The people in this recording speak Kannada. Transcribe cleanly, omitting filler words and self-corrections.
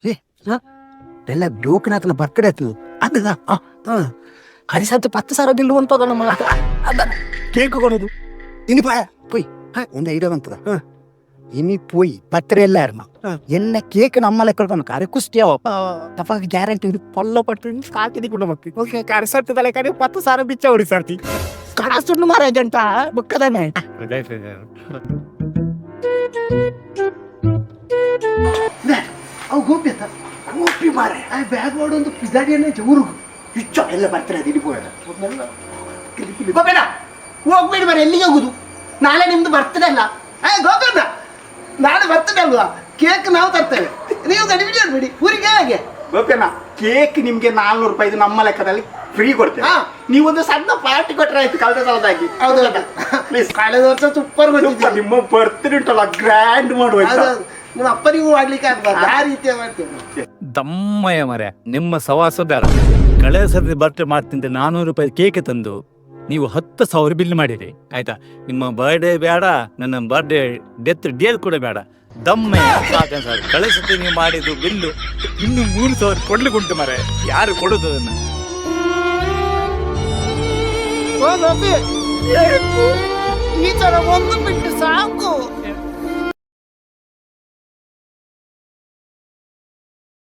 ಏ ಎಲ್ಲ ಲೋಕನಾಥನ ಬರ್ತ್ಡೇ ಆಯ್ತು ಅದದ ಕರಿಸಂತ 10,000 ಬಿಲ್ಲು ಅಂತದ ನಮ್ಮ ಅದ ಕೇಕ್ ಕೊಡೋದು ಇನಿ போய் இந்த இடம் வந்து இனி போய் பத்திரம் எல்லாம் இருந்தான் என்ன கேக்கு நம்மளை கொடுக்கணும் கரை குஸ்டியாவும் தப்பாக்கு ಗ್ಯಾರಂಟಿ ಇದು ಪಟ್ಟು ಕಾಕಿದಿ ಕೂಡ ಮಕ್ಕಳು ಓಕೆ ಕರೆಸರ್ತದಲ್ಲ ಕರೆ 10,000 ಬಿಚ್ಚ ಹೊಡಿಸರ್ತಿ ಕಡಸುಣ್ಣು ಮಾರ ಜಂಟ ಬುಕ್ಕದಾನೆ ಅವು ಗೋಪಿ ಮಾರೆ ಆ ಬ್ಯಾಗ್ ಮಾಡೋದು ಪಿಜ್ಜಾಡಿಯನ್ನೇ ಊರುಗು ಇಚ್ಚ ಎಲ್ಲ ಬರ್ತಾರೆ ಅದು ಇಡಿಬೋಣ ಗೋಪೇನ ಹೋಗ್ಬೇಡಿ ಮಾರೆ ಎಲ್ಲಿಗೆ ಹೋಗುದು ನಾಳೆ ನಿಮ್ದು ಬರ್ತದೆ ಅಲ್ಲ ಗೋಪೇನ ನಾಳೆ ಬರ್ತದೆ ಅಲ್ವಾ ಕೇಕ್ ನಾವು ತರ್ತೇವೆ ನೀವು ಗಡಿಬಿಡಿ ಬಿಡಿ ಊರಿಗೆ ಹೇಗೆ ಗೋಪೇನ ಕೇಕ್ ನಿಮ್ಗೆ 400 ರೂಪಾಯಿ ಇದು ನಮ್ಮ ಲೆಕ್ಕದಲ್ಲಿ ಫ್ರೀ ಕೊಡ್ತೇವೆ ನೀವೊಂದು ಸಣ್ಣ ಪಾರ್ಟಿ ಕೊಟ್ಟರೆ ಆಯ್ತು ಕಳೆದ ಸಲದಾಗಿ ಹೌದು ಪ್ಲೀಸ್ ಕಳೆದ ವರ್ಷ ಸೂಪರ್ ಬಂದಿದ್ದೀವಿ ನಿಮ್ಮ ಬರ್ತ್ಡೇ ಉಂಟಲ್ಲ ಗ್ರ್ಯಾಂಡ್ ಮಾಡುವ ನಿಮ್ಮ ಅಪ್ಪನಿಗೂ ಮಾಡ್ಲಿಕ್ಕೆ ಆಗ್ಬಾರ್ದು ಆ ರೀತಿಯ ಮಾಡ್ತೇವೆ ದಮ್ಮಯ್ಯ ಮರೆ ನಿಮ್ಮ ಸವಾಸದಾರ ಕಳೆದ ಸರ್ತಿ ಬರ್ತ್ಡೇ ಮಾಡ್ತಿದ್ದೆ 400 ರೂಪಾಯಿ ಕೇಕ್ ತಂದು ನೀವು 10,000 ಬಿಲ್ ಮಾಡಿರಿ ಆಯ್ತಾ. ನಿಮ್ಮ ಬರ್ಡೇ ಬೇಡ, ನನ್ನ ಬರ್ಡೇ ಡೇಲ್ ಕೂಡ ಬೇಡ. ದಮ್ಮಯ್ಯ ಸಾಧನೆ ಸರ್, ಕಳೆದ ಸರ್ತಿ ನೀವು ಮಾಡಿದ್ದು ಬಿಲ್ಲು ಇನ್ನು 3,000 ಕೊಡ್ಲಿಕ್ಕುಂಟು ಮರೆ. ಯಾರು ಕೊಡುದು ಅದನ್ನ? ಈ ತರ ಒಂದು ಬಿಟ್ಟು ಸಾಕು.